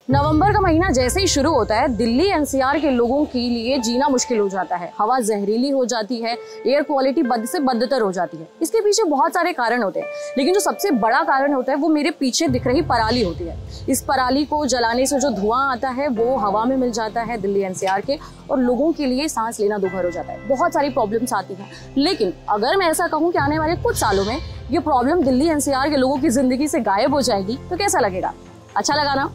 नवंबर का महीना जैसे ही शुरू होता है, दिल्ली एनसीआर के लोगों के लिए जीना मुश्किल हो जाता है। हवा जहरीली हो जाती है, एयर क्वालिटी बद से बदतर हो जाती है। इसके पीछे बहुत सारे कारण होते हैं, लेकिन जो सबसे बड़ा कारण होता है वो मेरे पीछे दिख रही पराली होती है। इस पराली को जलाने से जो धुआं आता है वो हवा में मिल जाता है दिल्ली एनसीआर के, और लोगों के लिए सांस लेना दुभर हो जाता है। बहुत सारी प्रॉब्लम्स आती हैं। लेकिन अगर मैं ऐसा कहूँ कि आने वाले कुछ सालों में ये प्रॉब्लम दिल्ली एनसीआर के लोगों की जिंदगी से गायब हो जाएगी, तो कैसा लगेगा? अच्छा लगा ना?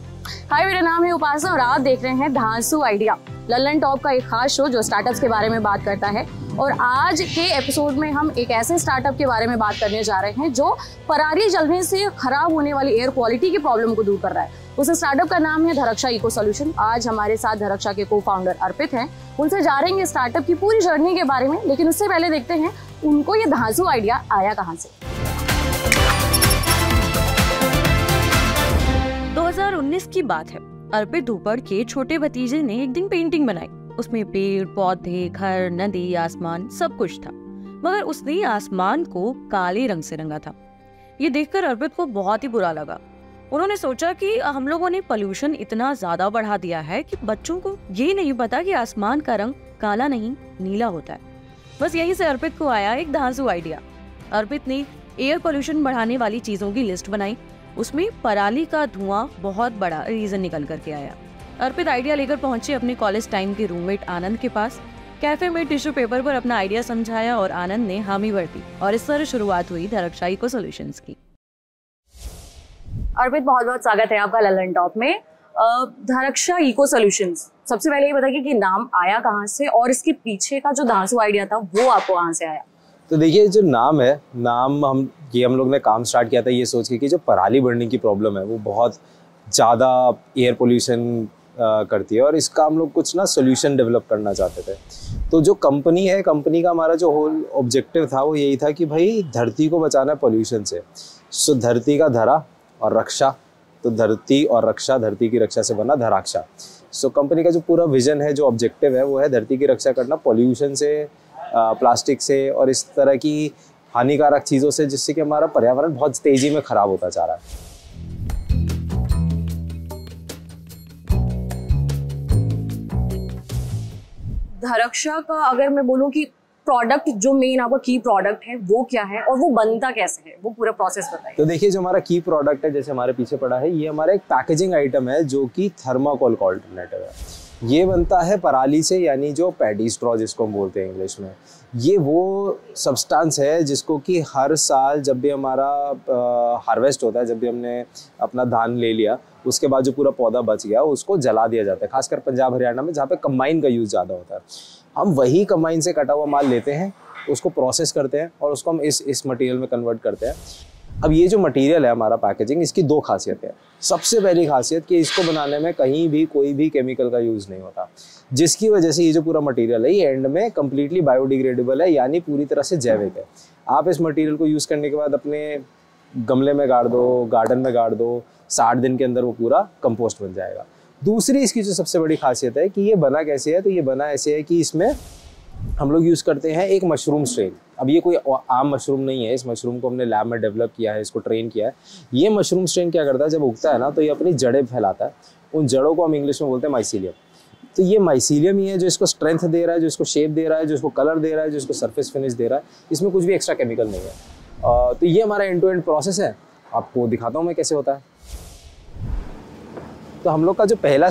हाय, मेरा नाम है उपासना और आप देख रहे हैं धांसू आइडिया, लल्लन टॉप का एक खास शो जो स्टार्टअप्स के बारे में बात करता है। और आज के एपिसोड में हम एक ऐसे स्टार्टअप के बारे में बात करने जा रहे हैं जो पराली जलने से खराब होने वाली एयर क्वालिटी की प्रॉब्लम को दूर कर रहा है। उस स्टार्टअप का नाम है धरक्षा इको सॉल्यूशन। आज हमारे साथ धरक्षा के को फाउंडर अर्पित हैं। उनसे जानेंगे स्टार्टअप की पूरी जर्नी के बारे में, लेकिन उससे पहले देखते हैं उनको ये धांसू आइडिया आया कहाँ से। 2019 की बात है। अर्पित धूपड़ के छोटे भतीजे ने एक दिन पेंटिंग बनाई। उसमें पेड़, पौधे, घर, नदी, आसमान सब कुछ था, मगर उसने आसमान को काले रंग से रंगा था। ये देखकर अर्पित को बहुत ही बुरा लगा। उन्होंने सोचा कि हम लोगों ने पोल्यूशन इतना ज्यादा बढ़ा दिया है कि बच्चों को ये नहीं पता कि आसमान का रंग काला नहीं नीला होता है। बस यहीं से अर्पित को आया एक धांसू आइडिया। अर्पित ने एयर पोल्यूशन बढ़ाने वाली चीजों की लिस्ट बनाई। उसमें पराली का धुआं बहुत बड़ा रीजन निकल करके आया। अर्पित आइडिया लेकर पहुंचे अपने कॉलेज टाइम के रूममेट आनंद के पास। कैफे में टिश्यू पेपर पर अपना आइडिया समझाया और आनंद ने हामी भर दी, और इस तरह शुरुआत हुई धरक्षा इको सॉल्यूशंस की। अर्पित, बहुत बहुत स्वागत है आपका लल्लन टॉप में। धरक्षा इको सॉल्यूशंस, सबसे पहले ये बताइए कि नाम आया कहाँ से और इसके पीछे का जो धांसू आइडिया था वो आपको कहाँ से आया? तो देखिए, जो नाम है, हम लोग ने काम स्टार्ट किया था ये सोच के कि जो पराली बढ़ने की प्रॉब्लम है वो बहुत ज़्यादा एयर पोल्यूशन करती है, और इसका हम लोग कुछ ना सोल्यूशन डेवलप करना चाहते थे। तो जो कंपनी है, कंपनी का हमारा जो होल ऑब्जेक्टिव था वो यही था कि भाई धरती को बचाना है पोल्यूशन से। सो धरती का धरा और रक्षा, तो धरती और रक्षा, धरती की रक्षा से बना धराक्षा। सो कंपनी का जो पूरा विजन है, जो ऑब्जेक्टिव है वो है धरती की रक्षा करना पोल्यूशन से, प्लास्टिक से और इस तरह की हानिकारक चीज़ों से, जिससे कि हमारा पर्यावरण बहुत तेजी में खराब होता जा रहा है। धरक्षा का अगर मैं बोलूँ कि प्रोडक्ट जो मेन आपका की प्रोडक्ट है वो क्या है और वो बनता कैसे है, वो पूरा प्रोसेस बताइए। तो देखिए, जो हमारा की प्रोडक्ट है, जैसे हमारे पीछे पड़ा है, ये हमारा एक पैकेजिंग आइटम है जो कि थर्माकोल का ऑल्टरनेटिव है। ये बनता है पराली से, यानी जो पैडी स्ट्रॉ जिसको हम बोलते हैं इंग्लिश में। ये वो सब्सटेंस है जिसको कि हर साल जब भी हमारा हार्वेस्ट होता है, जब भी हमने अपना धान ले लिया, उसके बाद जो पूरा पौधा बच गया उसको जला दिया जाता है। खासकर पंजाब हरियाणा में, जहाँ पे कंबाइन का यूज़ ज़्यादा होता है, हम वही कंबाइन से कटा हुआ माल लेते हैं, उसको प्रोसेस करते हैं और उसको हम इस मटेरियल में कन्वर्ट करते हैं। अब ये जो मटेरियल है हमारा पैकेजिंग, इसकी दो खासियतें हैं। सबसे पहली खासियत कि इसको बनाने में कहीं भी कोई भी केमिकल का यूज़ नहीं होता, जिसकी वजह से ये जो पूरा मटेरियल है ये एंड में कम्प्लीटली बायोडिग्रेडेबल है, यानी पूरी तरह से जैविक है। आप इस मटेरियल को यूज़ करने के बाद अपने गमले में गाड़ दो, गार्डन में गाड़ दो, 60 दिन के अंदर वो पूरा कंपोस्ट बन जाएगा। दूसरी इसकी जो सबसे बड़ी खासियत है कि ये बना कैसे है, तो ये बना ऐसे है कि इसमें हम लोग यूज़ करते हैं एक मशरूम स्ट्रेन। अब ये कोई आम मशरूम नहीं है, इस मशरूम को हमने लैब में डेवलप किया है, इसको ट्रेन किया है। ये मशरूम स्ट्रेन क्या करता है, जब उगता है ना तो ये अपनी जड़ें फैलाता है। उन जड़ों को हम इंग्लिश में बोलते हैं माइसीलियम। तो ये माइसीलियम ही है जो इसको स्ट्रेंथ दे रहा है, जो इसको शेप दे रहा है, जो इसको कलर दे रहा है, जो इसको सरफेस फिनिश दे रहा है। इसमें कुछ भी एक्स्ट्रा केमिकल नहीं है। तो ये हमारा एंड टू एंड प्रोसेस है। आपको दिखाता हूँ मैं कैसे होता है। तो हम लोग का जो पहला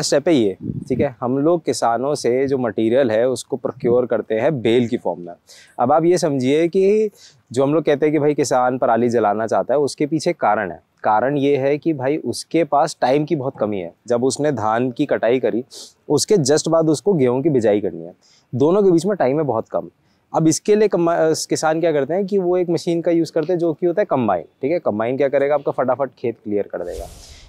स्टेप है ये, ठीक है। हम लोग किसानों से जो मटेरियल है उसको प्रोक्योर करते हैं बेल की फॉर्म में। अब आप ये समझिए कि जो हम लोग कहते हैं कि भाई किसान पराली जलाना चाहता है, उसके पीछे कारण है। कारण ये है कि भाई उसके पास टाइम की बहुत कमी है। जब उसने धान की कटाई करी, उसके जस्ट बाद उसको गेहूं की बिजाई करनी है, दोनों के बीच में टाइम है बहुत कम। अब इसके लिए किसान क्या करते हैं कि वो एक मशीन का यूज़ करते हैं जो कि होता है कंबाइन, ठीक है। कंबाइन क्या करेगा, आपका फटाफट खेत क्लियर कर देगा।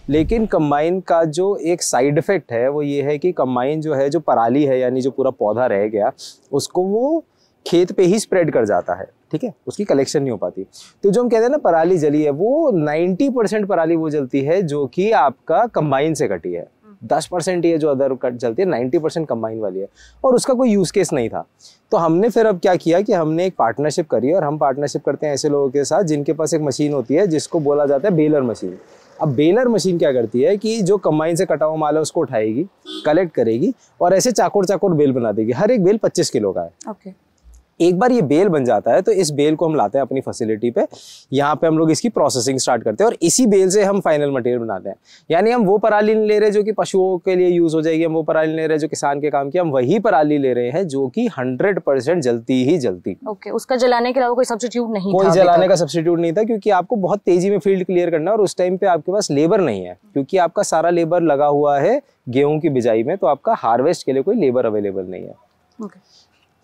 लेकिन कंबाइन का जो एक साइड इफ़ेक्ट है वो ये है कि कंबाइन जो है, जो पराली है, यानी जो पूरा पौधा रह गया, उसको वो खेत पे ही स्प्रेड कर जाता है, ठीक है। उसकी कलेक्शन नहीं हो पाती। तो जो हम कहते हैं ना पराली जली है, वो 90% पराली वो जलती है जो कि आपका कंबाइन से कटी है। 10% ही है जो अदर कट जलती है, 90% कंबाइन वाली है, और उसका कोई यूज़ केस नहीं था। तो हमने फिर अब क्या किया कि हमने एक पार्टनरशिप करी, और हम पार्टनरशिप करते हैं ऐसे लोगों के साथ जिनके पास एक मशीन होती है जिसको बोला जाता है बेलर मशीन। अब बेलर मशीन क्या करती है कि जो कंबाइन से कटा हुआ माल है उसको उठाएगी, कलेक्ट करेगी और ऐसे चाकोर चाकोर बेल बना देगी। हर एक बेल 25 किलो का है। ओके। एक बार ये बेल बन जाता है तो इस बेल को हम लाते हैं अपनी फैसिलिटी पे, यहाँ पे हम लोग इसकी प्रोसेसिंग स्टार्ट करते हैं और इसी बेल से हम फाइनल मटेरियल बनाते हैं। यानी हम वो पराली नहीं ले रहे जो कि पशुओं के लिए यूज हो जाएगी, हम वो पराली ले रहे हैं जो किसान के काम की, हम वही पराली ले रहे हैं जो कि 100% जलती ही जलती। ओके, उसका जलाने के अलावा कोई सब्स्टिट्यूट नहीं था? कोई जलाने का सब्स्टिट्यूट नहीं था, क्योंकि आपको बहुत तेजी में फील्ड क्लियर करना है और उस टाइम पे आपके पास लेबर नहीं है, क्योंकि आपका सारा लेबर लगा हुआ है गेहूं की बिजाई में, तो आपका हार्वेस्ट के लिए कोई लेबर अवेलेबल नहीं है। ओके।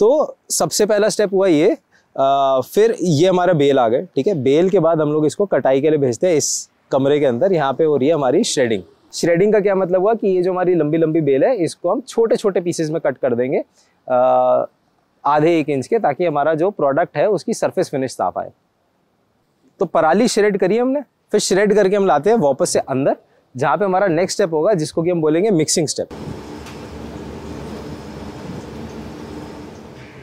तो सबसे पहला स्टेप हुआ ये। फिर ये हमारा बेल आ गए, ठीक है। बेल के बाद हम लोग इसको कटाई के लिए भेजते हैं इस कमरे के अंदर। यहाँ पे हो रही है हमारी श्रेडिंग। श्रेडिंग का क्या मतलब हुआ कि ये जो हमारी लंबी लंबी बेल है इसको हम छोटे छोटे पीसेस में कट कर देंगे, आधे 1 इंच के, ताकि हमारा जो प्रोडक्ट है उसकी सरफेस फिनिश साफ आए। तो पराली श्रेड करी हमने, फिर श्रेड करके हम लाते हैं वापस से अंदर, जहाँ पे हमारा नेक्स्ट स्टेप होगा जिसको कि हम बोलेंगे मिक्सिंग स्टेप।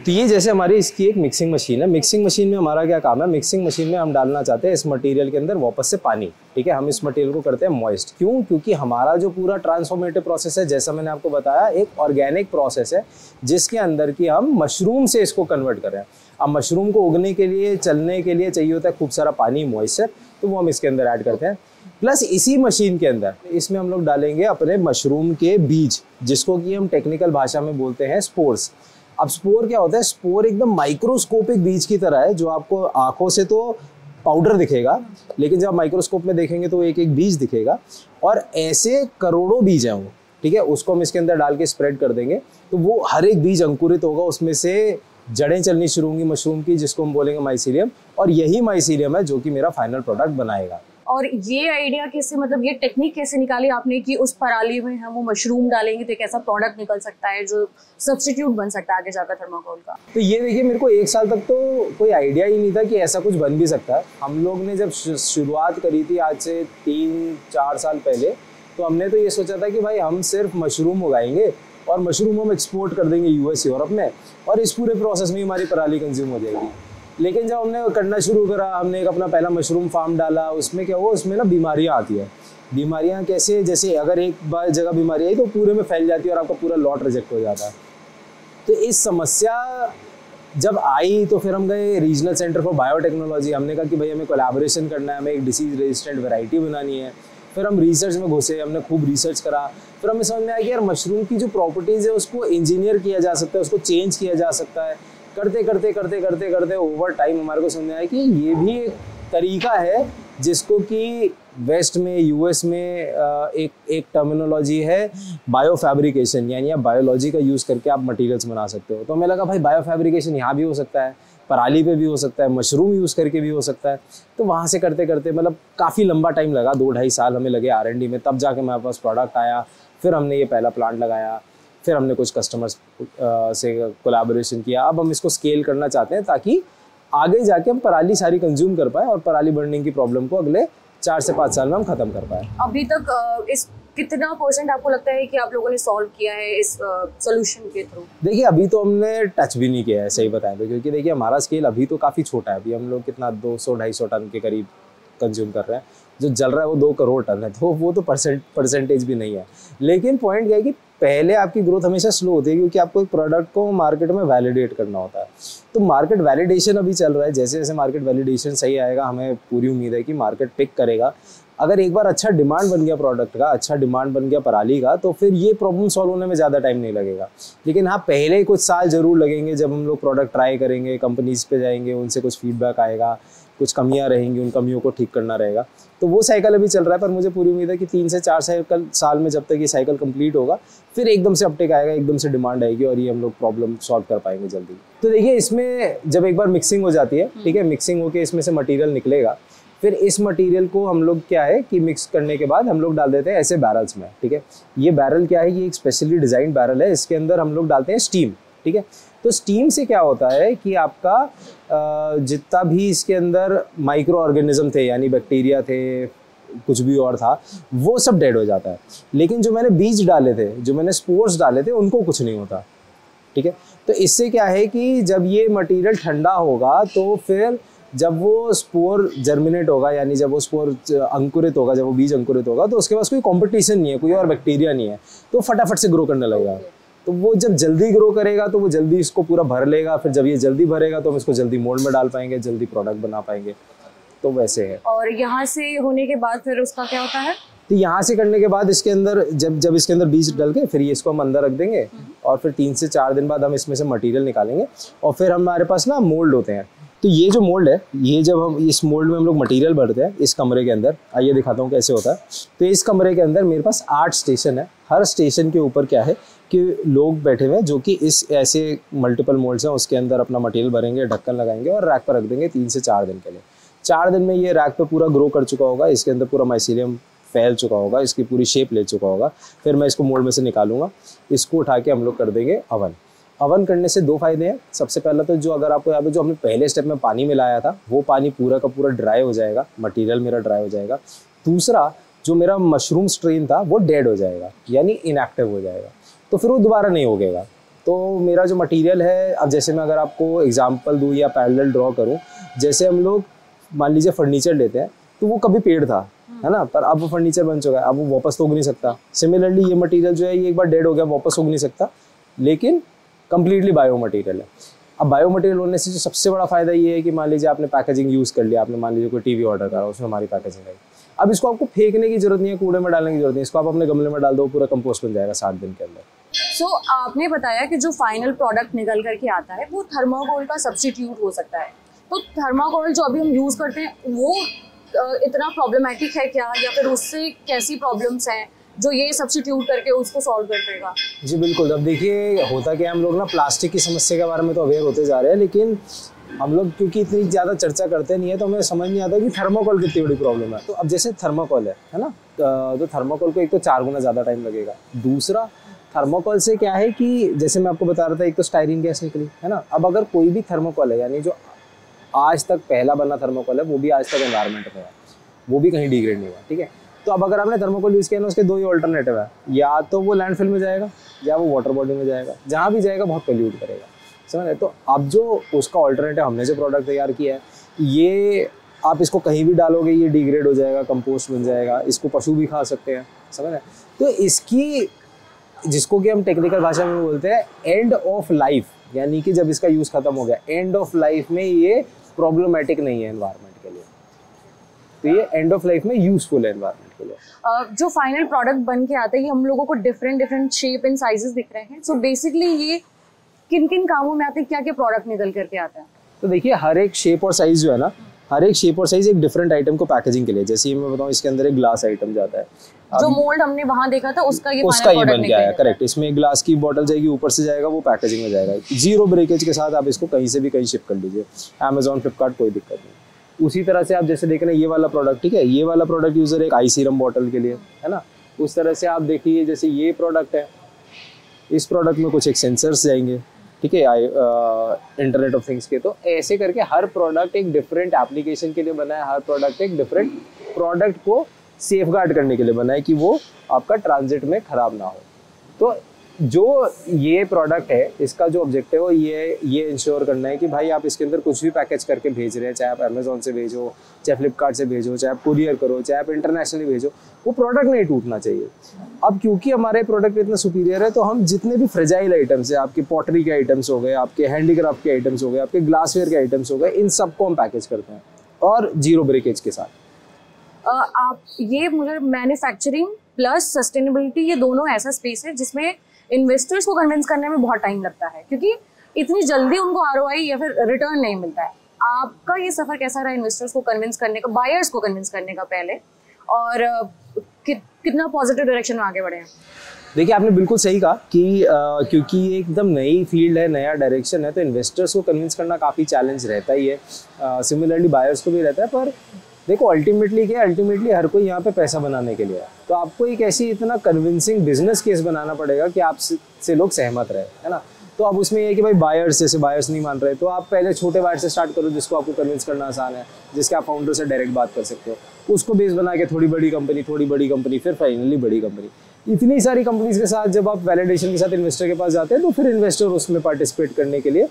तो ये जैसे हमारी इसकी एक मिक्सिंग मशीन है। मिक्सिंग मशीन में हमारा क्या काम है, मिक्सिंग मशीन में हम डालना चाहते हैं इस मटेरियल के अंदर वापस से पानी, ठीक है। हम इस मटेरियल को करते हैं मॉइस्ट। क्यों? क्योंकि हमारा जो पूरा ट्रांसफॉर्मेटिव प्रोसेस है, जैसा मैंने आपको बताया, एक ऑर्गेनिक प्रोसेस है जिसके अंदर की हम मशरूम से इसको कन्वर्ट कर रहे हैं। अब मशरूम को उगने के लिए, चलने के लिए चाहिए होता है खूब सारा पानी, मॉइस्चर, तो वो हम इसके अंदर ऐड करते हैं। प्लस इसी मशीन के अंदर इसमें हम लोग डालेंगे अपने मशरूम के बीज, जिसको कि हम टेक्निकल भाषा में बोलते हैं स्पोर्स। अब स्पोर क्या होता है? स्पोर एकदम माइक्रोस्कोपिक बीज की तरह है, जो आपको आंखों से तो पाउडर दिखेगा, लेकिन जब माइक्रोस्कोप में देखेंगे तो एक एक बीज दिखेगा, और ऐसे करोड़ों बीज हैं वो, ठीक है। उसको हम इसके अंदर डाल के स्प्रेड कर देंगे, तो वो हर एक बीज अंकुरित होगा, उसमें से जड़ें चलनी शुरू होंगी मशरूम की, जिसको हम बोलेंगे माइसीलियम, और यही माइसीलियम है जो कि मेरा फाइनल प्रोडक्ट बनाएगा। और ये आइडिया कैसे, मतलब ये टेक्निक कैसे निकाली आपने कि उस पराली में हम वो मशरूम डालेंगे तो एक ऐसा प्रोडक्ट निकल सकता है जो सब्स्टिट्यूट बन सकता है आगे जाकर थर्माकोल का? तो ये देखिए, मेरे को 1 साल तक तो कोई आइडिया ही नहीं था कि ऐसा कुछ बन भी सकता है। हम लोग ने जब शुरुआत करी थी आज से 3-4 साल पहले, तो हमने तो ये सोचा था कि भाई हम सिर्फ मशरूम उगाएंगे और मशरूम हम एक्सपोर्ट कर देंगे US, यूरोप में, और इस पूरे प्रोसेस में हमारी पराली कंज्यूम हो जाएगी। लेकिन जब हमने करना शुरू करा, हमने एक अपना पहला मशरूम फार्म डाला, उसमें क्या हुआ, उसमें ना बीमारियां आती है। बीमारियां कैसे? जैसे अगर एक बार जगह बीमारी आई तो पूरे में फैल जाती है और आपका पूरा लॉट रिजेक्ट हो जाता है। तो इस समस्या जब आई तो फिर हम गए रीजनल सेंटर फॉर बायोटेक्नोलॉजी। हमने कहा कि भाई हमें कोलैबोरेशन करना है, हमें एक डिसीज रेजिस्टेंट वैरायटी बनानी है। फिर हम रिसर्च में घुसे, हमने खूब रिसर्च करा, फिर हमें समझ में आया कि यार मशरूम की जो प्रॉपर्टीज़ है उसको इंजीनियर किया जा सकता है, उसको चेंज किया जा सकता है। करते करते करते करते करते ओवर टाइम हमारे को समझ में आया कि ये भी एक तरीका है जिसको कि वेस्ट में, US में एक टर्मिनोलॉजी है बायो फैब्रिकेशन, यानी आप बायोलॉजी का यूज़ करके आप मटेरियल्स बना सकते हो। तो हमें लगा भाई बायो फैब्रिकेशन यहाँ भी हो सकता है, पराली पे भी हो सकता है, मशरूम यूज़ करके भी हो सकता है। तो वहाँ से करते करते मतलब काफ़ी लंबा टाइम लगा, 2-2.5 साल हमें लगे R&D में, तब जाके हमारे पास प्रोडक्ट आया। फिर हमने ये पहला प्लांट लगाया, फिर हमने कुछ कस्टमर्स से कोलैबोरेशन किया। अब हम इसको स्केल करना चाहते हैं ताकि आगे जाके हम पराली सारी कंज्यूम कर पाए और पराली बर्निंग की प्रॉब्लम को अगले 4 से 5 साल में हम खत्म कर पाए। अभी तक इस कितना % आपको लगता है कि आप लोगों ने सॉल्व किया है इस सोल्यूशन के थ्रू? देखिए अभी तो हमने टच भी नहीं किया है, सही बताएं तो, क्योंकि देखिए हमारा स्केल अभी तो काफ़ी छोटा है। अभी हम लोग कितना 200-250 टन के करीब कंज्यूम कर रहे हैं, जो जल रहा है वो 2 करोड़ टन है, तो वो तो परसेंटेज भी नहीं है। लेकिन पॉइंट क्या है कि पहले आपकी ग्रोथ हमेशा स्लो होती है, क्योंकि आपको एक प्रोडक्ट को मार्केट में वैलिडेट करना होता है। तो मार्केट वैलिडेशन अभी चल रहा है, जैसे जैसे मार्केट वैलिडेशन सही आएगा, हमें पूरी उम्मीद है कि मार्केट पिक करेगा। अगर एक बार अच्छा डिमांड बन गया प्रोडक्ट का, अच्छा डिमांड बन गया पराली का, तो फिर ये प्रॉब्लम सॉल्व होने में ज़्यादा टाइम नहीं लगेगा। लेकिन हाँ, पहले कुछ साल ज़रूर लगेंगे, जब हम लोग प्रोडक्ट ट्राई करेंगे, कंपनीज पे जाएंगे, उनसे कुछ फीडबैक आएगा, कुछ कमियां रहेंगी, उन कमियों को ठीक करना रहेगा। तो वो साइकिल अभी चल रहा है, पर मुझे पूरी उम्मीद है कि 3 से 4 साल में जब तक ये साइकिल कंप्लीट होगा, फिर एकदम से अपटेक आएगा, एकदम से डिमांड आएगी और ये हम लोग प्रॉब्लम सॉल्व कर पाएंगे जल्दी। तो देखिए इसमें जब एक बार मिक्सिंग हो जाती है, ठीक है, मिक्सिंग होके इसमें से मटेरियल निकलेगा, फिर इस मटेरियल को हम लोग क्या है कि मिक्स करने के बाद हम लोग डाल देते हैं ऐसे बैरल्स में, ठीक है। ये बैरल क्या है, ये एक स्पेशली डिज़ाइन बैरल है, इसके अंदर हम लोग डालते हैं स्टीम, ठीक है। तो स्टीम से क्या होता है कि आपका जितना भी इसके अंदर माइक्रो ऑर्गेनिज्म थे, यानी बैक्टीरिया थे, कुछ भी और था, वो सब डेड हो जाता है। लेकिन जो मैंने बीज डाले थे, जो मैंने स्पोर्स डाले थे, उनको कुछ नहीं होता, ठीक है। तो इससे क्या है कि जब ये मटेरियल ठंडा होगा तो फिर जब वो स्पोर जर्मिनेट होगा, यानी जब वो स्पोर अंकुरित होगा, जब वो बीज अंकुरित होगा, तो उसके पास कोई कंपटीशन नहीं है, कोई और बैक्टीरिया नहीं है, तो फटाफट से ग्रो करने लगेगा। तो वो जब जल्दी ग्रो करेगा तो वो जल्दी इसको पूरा भर लेगा, फिर जब ये जल्दी भरेगा तो हम इसको जल्दी मोल्ड में डाल पाएंगे, जल्दी प्रोडक्ट बना पाएंगे। तो वैसे है। और यहाँ से होने के बाद फिर उसका क्या होता है? तो यहाँ से करने के बाद इसके अंदर जब इसके अंदर बीज डल के फिर ये इसको हम अंदर रख देंगे, और फिर 3 से 4 दिन बाद हम इसमें से मटेरियल निकालेंगे, और फिर हमारे पास ना मोल्ड होते हैं। तो ये जो मोल्ड है, ये जब हम इस मोल्ड में हम लोग मटेरियल भरते हैं इस कमरे के अंदर, आइए दिखाता हूँ कैसे होता है। तो इस कमरे के अंदर मेरे पास 8 स्टेशन है। हर स्टेशन के ऊपर क्या है कि लोग बैठे हुए हैं जो कि इस ऐसे मल्टीपल मोल्ड्स हैं, उसके अंदर अपना मटेरियल भरेंगे, ढक्कन लगाएंगे और रैक पर रख देंगे 3 से 4 दिन के लिए। 4 दिन में ये रैक पे पूरा ग्रो कर चुका होगा, इसके अंदर पूरा माइसीलियम फैल चुका होगा, इसकी पूरी शेप ले चुका होगा। फिर मैं इसको मोल्ड में से निकालूंगा, इसको उठा के हम लोग कर देंगे अवन। अवन करने से 2 फायदे हैं। सबसे पहला तो जो अगर आपको याद हो, जो हमने पहले स्टेप में पानी मिलाया था, वो पानी पूरा का पूरा ड्राई हो जाएगा, मटेरियल मेरा ड्राई हो जाएगा। दूसरा, जो मेरा मशरूम स्ट्रेन था वो डेड हो जाएगा, यानी इनएक्टिव हो जाएगा, तो फिर वो दोबारा नहीं उगेगा। तो मेरा जो मटेरियल है, अब जैसे मैं अगर आपको एग्जांपल दूँ या पैरेलल ड्रॉ करूँ, जैसे हम लोग मान लीजिए फर्नीचर लेते हैं, तो वो कभी पेड़ था, है ना, पर अब वो फर्नीचर बन चुका है, अब वो वापस तो उग नहीं सकता। सिमिलरली ये मटेरियल जो है, ये एक बार डेड हो गया, वापस उग नहीं सकता, लेकिन कंप्लीटली बायो मटेरियल है। अब बायो मटेरियल होने से जो सबसे बड़ा फायदा ये है कि मान लीजिए आपने पैकेजिंग यूज़ कर लिया, आपने मान लीजिए कोई टीवी ऑर्डर करा, उसमें हमारी पैकेजिंग आई। अब इसको आपको फेंकने की जरूरत नहीं है, कूड़े में डालने की जरूरत नहीं है, इसको आप अपने गमले में डाल दो, पूरा कंपोस्ट बन जाएगा 7 दिन के अंदर। सो आपने बताया कि जो फाइनल प्रोडक्ट निकल करके आता है वो थर्माकोल का सब्स्टिट्यूट हो सकता है। तो थर्माकोल जो अभी हम यूज़ करते हैं वो इतना प्रॉब्लमेटिक है क्या, या फिर उससे कैसी प्रॉब्लम्स हैं जो ये सब्स्टिट्यूट करके उसको सॉल्व कर देगा? जी बिल्कुल। अब देखिए होता क्या, हम लोग ना प्लास्टिक की समस्या के बारे में तो अवेयर होते जा रहे हैं, लेकिन हम लोग क्योंकि इतनी ज़्यादा चर्चा करते नहीं है तो हमें समझ नहीं आता कि थर्माकोल कितनी बड़ी प्रॉब्लम है। तो अब जैसे थर्माकोल है ना, तो थर्माकोल को एक तो 4 गुना ज़्यादा टाइम लगेगा। दूसरा, थर्माकोल से क्या है कि जैसे मैं आपको बता रहा था, एक तो स्टायरीन गैस निकली, है ना। अब अगर कोई भी थर्माकोल है, यानी जो आज तक पहला बना थर्माकोल है, वो भी आज तक एनवायरनमेंट में है, वो भी कहीं डिग्रेड नहीं हुआ, ठीक है। तो अब अगर आपने थर्माकोल यूज़ किया ना, उसके 2 ही ऑल्टरनेटिव है, या तो वो लैंडफिल में जाएगा या वो वाटर बॉडी में जाएगा, जहाँ भी जाएगा बहुत पोल्यूट करेगा, समझ रहे। तो अब जो उसका ऑल्टरनेटिव हमने जो प्रोडक्ट तैयार किया है, ये आप इसको कहीं भी डालोगे ये डिग्रेड हो जाएगा, कंपोस्ट बन जाएगा, इसको पशु भी खा सकते हैं, समझ रहे। तो इसकी, जिसको कि हम टेक्निकल भाषा में बोलते हैं एंड ऑफ लाइफ, यानी कि जब इसका यूज़ खत्म हो गया, एंड ऑफ लाइफ में ये प्रॉब्लमेटिक नहीं है एनवायरनमेंट के लिए, तो ये एंड ऑफ लाइफ में यूजफुल है एनवायरनमेंट के लिए। जो फाइनल प्रोडक्ट बन के आता है, ये हम लोगों को डिफरेंट शेप एंड साइजेस दिख रहे हैं। सो बेसिकली ये किन किन कामों में आते हैं, क्या क्या प्रोडक्ट निकल करके आता है? तो देखिए हर एक शेप और साइज जो है ना, हर एक शेप और साइज एक डिफरेंट आइटम को पैकेजिंग के लिए, जैसे मैं बताऊँ इसके अंदर एक ग्लास आइटम जाता है, जो मोल्ड हमने वहां देखा था उसका ये बन गया है, करेक्ट। इसमें एक ग्लास की बोतल जाएगी, ऊपर से जाएगा, वो पैकेजिंग में जाएगा, 0 ब्रेकेज के साथ आप इसको कहीं से भी कहीं शिप कर लीजिए, अमेजॉन, फ्लिपकार्ट, कोई दिक्कत नहीं। उसी तरह से आप जैसे देख रहे हैं ये वाला प्रोडक्ट, ठीक है, ये वाला प्रोडक्ट यूजर एक आई सीरम बॉटल के लिए, है ना। उस तरह से आप देखिए जैसे ये प्रोडक्ट है, इस प्रोडक्ट में कुछ एक सेंसर्स जाएंगे, ठीक है, इंटरनेट ऑफ थिंग्स के। तो ऐसे करके हर प्रोडक्ट एक डिफरेंट एप्लीकेशन के लिए बना है, हर प्रोडक्ट एक डिफरेंट प्रोडक्ट को सेफगार्ड करने के लिए बना है कि वो आपका ट्रांजिट में खराब ना हो। तो जो ये प्रोडक्ट है, इसका जो ऑब्जेक्टिव है ये इंश्योर करना है कि भाई आप इसके अंदर कुछ भी पैकेज करके भेज रहे हैं, चाहे आप अमेजोन से भेजो, चाहे फ्लिपकार्ट से भेजो, चाहे आप कुरियर करो, चाहे आप इंटरनेशनली भेजो, वो प्रोडक्ट नहीं टूटना चाहिए। अब क्योंकि हमारे प्रोडक्ट इतना सुपीरियर है, तो हम जितने भी फ्रेजाइल आइटम्स है, आपके पॉटरी के आइटम्स हो गए, आपके हैंडीक्राफ्ट के आइटम्स हो गए, आपके ग्लासवेयर के आइटम्स हो गए, इन सबको हम पैकेज करते हैं और 0 ब्रेकेज के साथ। आप ये मुझे मैन्युफैक्चरिंग प्लस सस्टेनेबिलिटी, ये दोनों ऐसा स्पेस है जिसमें इन्वेस्टर्स को कन्विंस करने में बहुत टाइम लगता है, क्योंकि इतनी जल्दी उनको आरओआई या फिर रिटर्न नहीं मिलता है। आपका ये सफर कैसा रहा इन्वेस्टर्स को कन्विंस करने का, बायर्स को कन्विंस करने का पहले, और कितना पॉजिटिव डायरेक्शन में आगे बढ़े हैं? देखिए आपने बिल्कुल सही कहा कि क्योंकि ये एकदम नई फील्ड है, नया डायरेक्शन है, तो इन्वेस्टर्स को कन्विंस करना काफ़ी चैलेंज रहता ही है, सिमिलरली बायर्स को भी रहता है। पर देखो अल्टीमेटली क्या है, अल्टीमेटली हर कोई यहाँ पे पैसा बनाने के लिए है, तो आपको एक ऐसी इतना कन्विंसिंग बिजनेस केस बनाना पड़ेगा कि आपसे लोग सहमत रहे, है ना। तो अब उसमें ये है कि भाई बायर्स, जैसे बायर्स नहीं मान रहे, तो आप पहले छोटे बायर से स्टार्ट करो, जिसको आपको कन्विंस करना आसान है, जिसके आप फाउंडर से डायरेक्ट बात कर सकते हो, उसको बेस बना के थोड़ी बड़ी कंपनी, फिर फाइनली बड़ी कंपनी। इतनी सारी कंपनीज के साथ जब आप वैलिडेशन के साथ इन्वेस्टर के पास जाते हैं, तो फिर इन्वेस्टर उसमें पार्टिसिपेट करने के लिए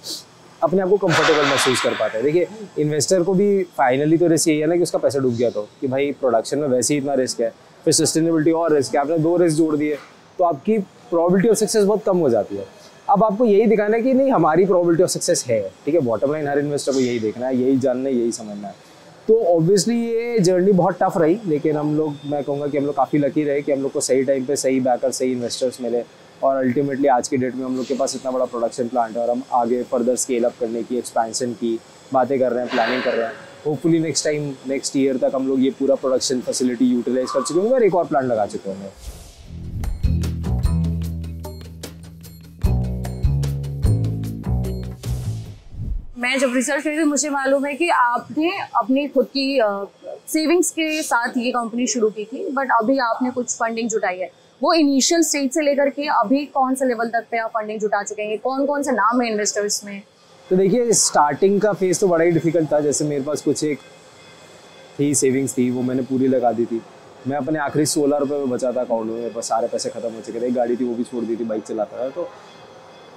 अपने आप को कंफर्टेबल महसूस कर पाता है। देखिए इन्वेस्टर को भी फाइनली तो रिस्क यही है ना कि उसका पैसा डूब गया तो, कि भाई प्रोडक्शन में वैसे ही इतना रिस्क है, फिर सस्टेनेबिलिटी और रिस्क है, आपने 2 रिस्क जोड़ दिए तो आपकी प्रोबेबिलिटी ऑफ सक्सेस बहुत कम हो जाती है। अब आपको यही दिखाना है कि नहीं हमारी प्रोबेबिलिटी ऑफ सक्सेस है, ठीक है। बॉटम लाइन हर इन्वेस्टर को यही देखना है, यही जानना है, यही समझना है। तो ऑब्वियसली ये जर्नी बहुत टफ रही, लेकिन हम लोग, मैं कहूँगा कि हम लोग काफ़ी लकी रहे कि हम लोग को सही टाइम पे सही बैकर, सही इन्वेस्टर्स मिले, और अल्टीमेटली आज की डेट में हम लोग के पास इतना बड़ा प्रोडक्शन प्लांट है और हम आगे फर्दर स्केल अप करने की, एक्सपेंशन की बातें कर रहे हैं, प्लानिंग कर रहे हैं। होपफुली नेक्स्ट ईयर तक हम लोग ये पूरा प्रोडक्शन फैसिलिटी यूटिलाइज कर चुके होंगे और एक और प्लांट लगा चुके होंगे। मैं जब रिसर्च करी थी मुझे मालूम है कि आपने अपनी खुद की सेविंग्स के साथ ये कंपनी शुरू की थी, बट अभी आपने कुछ फंडिंग जुटाई है। वो इनिशियल स्टेज से लेकर के अभी कौन से लेवल तक पे आप फंडिंग जुटा चुके हैं? कौन कौन से नाम है इन्वेस्टर्स में? तो देखिए स्टार्टिंग का फेज तो बड़ा ही डिफिकल्ट था। जैसे मेरे पास कुछ एक थी सेविंग्स थी, वो मैंने पूरी लगा दी थी। मैं अपने आखिरी 16 रुपये में बचा था अकाउंट में, मेरे पास सारे पैसे खत्म हो चुके थे। एक गाड़ी थी वो भी छोड़ दी थी, बाइक चलाता था। तो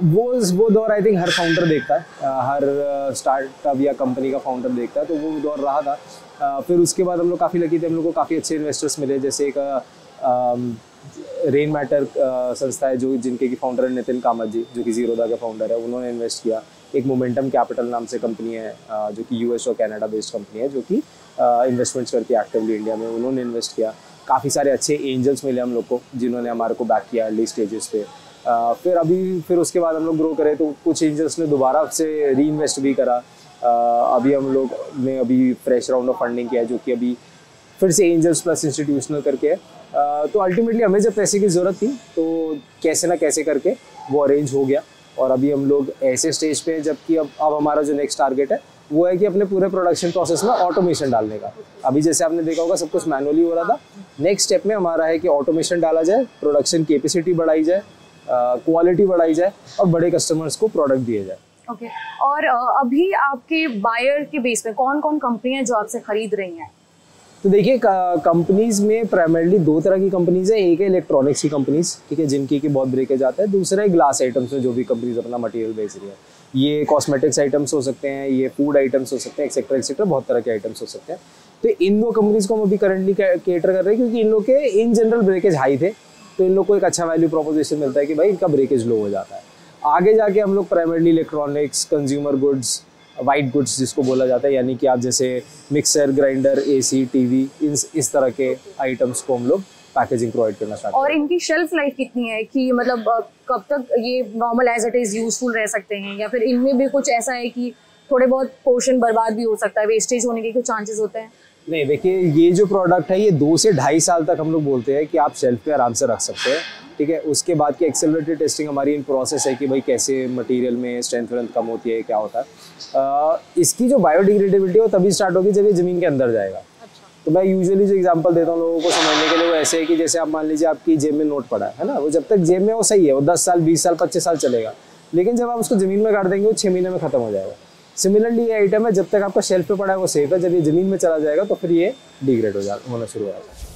वो दौर आई थिंक हर फाउंडर देखता है, हर स्टार्टअप या कंपनी का फाउंडर देखता है, तो वो दौर रहा था। फिर उसके बाद हम लोग काफ़ी लकी थे, हम लोग को काफ़ी अच्छे इन्वेस्टर्स मिले। जैसे एक रेन मैटर संस्था है जो जिनके की फाउंडर है नितिन कामत जी, जो कि ज़ीरोदा के फाउंडर है, उन्होंने इन्वेस्ट किया। एक मोमेंटम कैपिटल नाम से कंपनी है जो कि यूएस और कनाडा बेस्ड कंपनी है, जो कि इन्वेस्टमेंट्स करती है एक्टिवली इंडिया में, उन्होंने इन्वेस्ट किया। काफ़ी सारे अच्छे एंजल्स मिले हम लोग को जिन्होंने हमारे को बैक किया अर्ली स्टेजेस पे। फिर उसके बाद हम लोग ग्रो करे तो कुछ एंजल्स ने दोबारा से री इन्वेस्ट भी करा। अभी हम लोग ने अभी फ्रेश राउंड ऑफ फंडिंग किया है जो कि अभी फिर से एंजल्स प्लस इंस्टीट्यूशनल करके है। तो अल्टीमेटली हमें जब पैसे की ज़रूरत थी तो कैसे ना कैसे करके वो अरेंज हो गया, और अभी हम लोग ऐसे स्टेज पे हैं जबकि अब हमारा जो नेक्स्ट टारगेट है वो है कि अपने पूरे प्रोडक्शन प्रोसेस में ऑटोमेशन डालने का। अभी जैसे आपने देखा होगा सब कुछ मैनुअली हो रहा था, नेक्स्ट स्टेप में हमारा है कि ऑटोमेशन डाला जाए, प्रोडक्शन कैपेसिटी बढ़ाई जाए, क्वालिटी बढ़ाई जाए और बड़े कस्टमर्स को प्रोडक्ट दिए जाए। ओके और अभी आपके बायर के बेस पे कौन कौन कंपनियां जो आपसे खरीद रही हैं? तो देखिए कंपनीज में प्राइमरली 2 तरह की कंपनीज है। एक है इलेक्ट्रॉनिक्स की कंपनीज, ठीक है, जिनकी की बहुत ब्रेकेज आता है। दूसरा है ग्लास आइटम्स में जो भी कंपनीज अपना मटेरियल बेच रही है। ये कॉस्मेटिक्स आइटम्स हो सकते हैं, ये फूड आइटम्स हो सकते हैं, एक्सेट्रा बहुत तरह के आइटम्स हो सकते हैं। तो इन 2 कंपनीज को हम अभी करंटली केटर कर रहे हैं क्योंकि इन लोग के इन जनरल ब्रेकेज हाई थे, तो इन लोग को एक अच्छा वैल्यू प्रोपोजिशन मिलता है कि भाई इनका ब्रेकेज लो हो जाता है। आगे जाके हम लोग primarily electronics, consumer goods, white goods जिसको बोला जाता है, यानी कि आप जैसे मिक्सर, ग्राइंडर, एसी, टीवी, इस तरह के आइटम्स को हम लोग पैकेजिंग प्रोवाइड करना चाहते हैं। और इनकी शेल्फ लाइफ कितनी है कि मतलब कब तक ये normal as it is useful रह सकते हैं, या फिर इनमें भी कुछ ऐसा है कि थोड़े बहुत पोर्शन बर्बाद भी हो सकता है, वेस्टेज होने के कुछ चांसेस होते हैं? नहीं, देखिए ये जो प्रोडक्ट है ये 2 से 2.5 साल तक हम लोग बोलते हैं कि आप शेल्फ पे आराम से रख सकते हैं, ठीक है। उसके बाद की एक्सेलरेटेड टेस्टिंग हमारी इन प्रोसेस है कि भाई कैसे मटेरियल में स्ट्रेंथ कम होती है, क्या होता है। इसकी जो बायोडिग्रेडेबिलिटी है वो तभी स्टार्ट होगी जब ये ज़मीन के अंदर जाएगा। तो मैं यूजुअली जो एग्जांपल देता हूँ लोगों को समझने के लिए वो ऐसे है कि जैसे आप मान लीजिए आपकी जेब में नोट पड़ा है ना, वो जब तक जेब में वो सही है, वो 10 साल, 20 साल, 25 साल चलेगा, लेकिन जब आप उसको ज़मीन में गाड़ देंगे वो 6 महीने में ख़त्म हो जाएगा। सिमिलरली ये आइटम है जब तक आपका शेल्फ पे पड़ा है वो सेफ है, जब ये ज़मीन में चला जाएगा तो फिर ये डिग्रेड होना शुरू हो जाता है।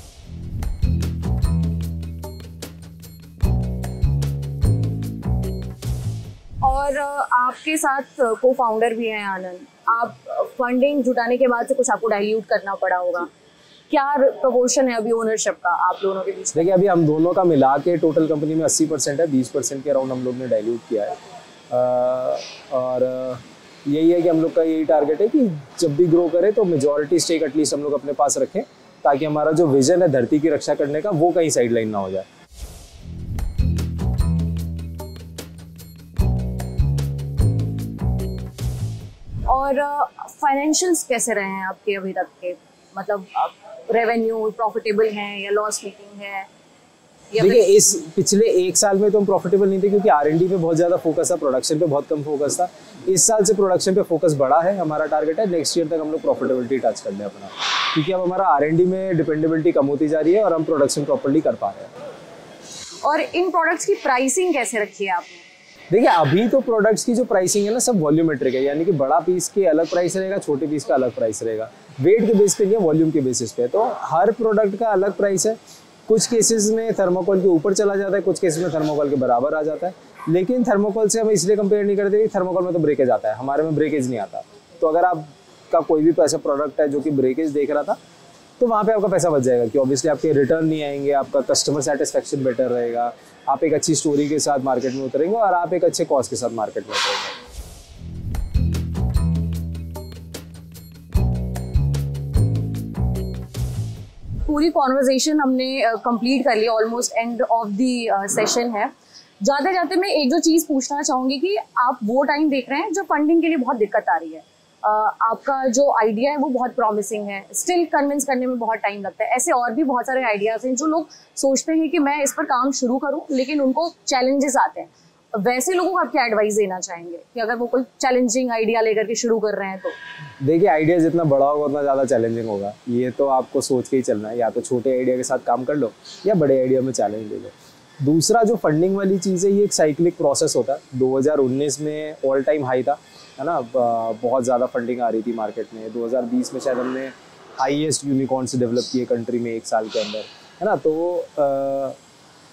और आपके साथ को फाउंडर भी हैं आनंद, आप फंडिंग जुटाने के बाद से कुछ आपको डाइल्यूट करना पड़ा होगा, क्या प्रपोर्शन है अभी ओनरशिप का आप दोनों के बीच? देखिए अभी हम दोनों का मिला के टोटल कंपनी में 80% है, 20% के अराउंड हम लोग ने डाइल्यूट किया है। और यही है कि हम लोग का यही टारगेट है कि जब भी ग्रो करें तो मेजॉरिटी स्टेक एटलीस्ट हम लोग अपने पास रखें, ताकि हमारा जो विजन है धरती की रक्षा करने का वो कहीं साइड लाइन ना हो जाए। और फाइनेंशियल्स कैसे रहे हैं आपके अभी तक के, मतलब रेवेन्यू प्रॉफिटेबल हैं या लॉस मेकिंग है? देखिए इस पिछले 1 साल में तो हम प्रॉफिटेबल नहीं थे क्योंकि R&D पे बहुत ज़्यादा फोकस था, प्रोडक्शन पे बहुत कम फोकस था। इस साल से प्रोडक्शन पे फोकस बढ़ा है, हमारा टारगेट है नेक्स्ट ईयर तक हम लोग प्रॉफिटेबिलिटी टच कर लें अपना, क्योंकि अब हमारा R&D में डिपेंडेबिलिटी कम होती जा रही है और हम प्रोडक्शन प्रॉपर्ली कर पा रहे हैं। और इन प्रोडक्ट्स की प्राइसिंग कैसे रखी है आपने? देखिए अभी तो प्रोडक्ट्स की जो प्राइसिंग है ना सब वॉल्यूमेट्रिक है, यानी कि बड़ा पीस के अलग प्राइस रहेगा, छोटे पीस का अलग प्राइस रहेगा। वेट के बेस पे नहीं है, वॉल्यूम के बेसिस पे। तो हर प्रोडक्ट का अलग प्राइस है। कुछ केसेस में थर्मोकोल के ऊपर चला जाता है, कुछ केसेस में थर्मोकोल के बराबर आ जाता है। लेकिन थर्मोकोल से हम इसलिए कंपेयर नहीं करते कि थर्मोकोल में तो ब्रेकेज आता है, हमारे में ब्रेकेज नहीं आता। तो अगर आपका कोई भी ऐसा प्रोडक्ट है जो कि ब्रेकेज देख रहा था, तो वहाँ पे आपका पैसा बच जाएगा कि ऑब्वियसली आपके रिटर्न नहीं आएंगे, आपका कस्टमर सेटिस्फेक्शन बेटर रहेगा, आप एक अच्छी स्टोरी के साथ मार्केट में उतरेंगे और आप एक अच्छे कॉस्ट के साथ मार्केट में उतरेंगे। पूरी कॉन्वर्जेशन हमने कंप्लीट कर ली, almost end of the session है। जाते जाते मैं एक जो चीज़ पूछना चाहूँगी कि आप वो टाइम देख रहे हैं जो फंडिंग के लिए बहुत दिक्कत आ रही है, आपका जो आइडिया है वो बहुत प्रॉमिसिंग है, स्टिल कन्विंस करने में बहुत टाइम लगता है। ऐसे और भी बहुत सारे आइडियाज़ हैं जो लोग सोचते हैं कि मैं इस पर काम शुरू करूं, लेकिन उनको चैलेंजेस आते हैं। वैसे लोगों को आप क्या एडवाइस देना चाहेंगे कि अगर वो कोई चैलेंजिंग आइडिया लेकर के शुरू कर रहे हैं तो? देखिए, आइडिया जितना बड़ा होगा उतना ज़्यादा चैलेंजिंग होगा, ये तो आपको सोच के ही चलना है। या तो छोटे आइडिया के साथ काम कर लो या बड़े आइडिया में चैलेंज ले लो। दूसरा जो फंडिंग वाली चीज़ है, ये एक साइक्लिक प्रोसेस होता है। 2019 में ऑल टाइम हाई था, है ना, बहुत ज़्यादा फंडिंग आ रही थी मार्केट में। 2020 में शायद हमने हाईएस्ट यूनिकॉर्न्स डेवलप किए कंट्री में एक साल के अंदर, है ना। तो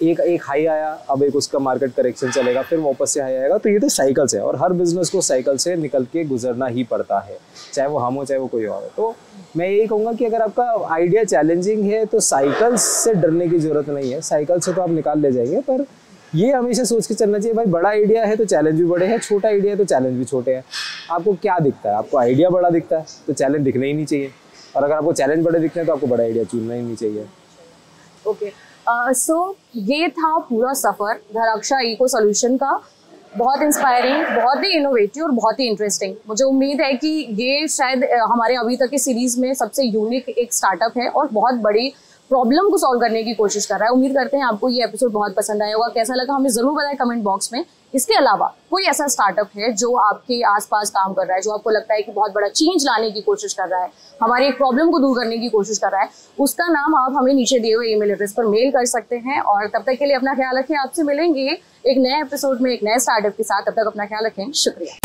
एक हाई आया, अब एक उसका मार्केट करेक्शन चलेगा, फिर वापस से हाई आएगा। तो ये तो साइकिल्स है और हर बिजनेस को साइकिल से निकल के गुजरना ही पड़ता है, चाहे वो हम हो चाहे वो कोई और हो। तो मैं यही कहूँगा कि अगर आपका आइडिया चैलेंजिंग है तो साइकिल्स से डरने की ज़रूरत नहीं है, साइकिल से तो आप निकाल ले जाएंगे। पर ये हमेशा सोच के चलना चाहिए, भाई बड़ा आइडिया है तो चैलेंज भी बड़े हैं, छोटा आइडिया है तो चैलेंज भी छोटे हैं। आपको क्या दिखता है? आपको आइडिया बड़ा दिखता है तो चैलेंज दिखना ही नहीं चाहिए, और अगर आपको चैलेंज बड़े दिखते हैं तो आपको बड़ा आइडिया चुनना ही नहीं चाहिए। ओके, सो ये था पूरा सफ़र धराक्षा इको सॉल्यूशन का। बहुत इंस्पायरिंग, बहुत ही इनोवेटिव और बहुत ही इंटरेस्टिंग। मुझे उम्मीद है कि ये शायद हमारे अभी तक की सीरीज़ में सबसे यूनिक एक स्टार्टअप है और बहुत बड़ी प्रॉब्लम को सॉल्व करने की कोशिश कर रहा है। उम्मीद करते हैं आपको ये एपिसोड बहुत पसंद आया होगा। कैसा लगा हमें ज़रूर बताएं कमेंट बॉक्स में। इसके अलावा कोई ऐसा स्टार्टअप है जो आपके आसपास काम कर रहा है, जो आपको लगता है कि बहुत बड़ा चेंज लाने की कोशिश कर रहा है, हमारी एक प्रॉब्लम को दूर करने की कोशिश कर रहा है, उसका नाम आप हमें नीचे दिए हुए ईमेल एड्रेस पर मेल कर सकते हैं। और तब तक के लिए अपना ख्याल रखें। आपसे मिलेंगे एक नए एपिसोड में एक नए स्टार्टअप के साथ। तब तक अपना ख्याल रखें। शुक्रिया।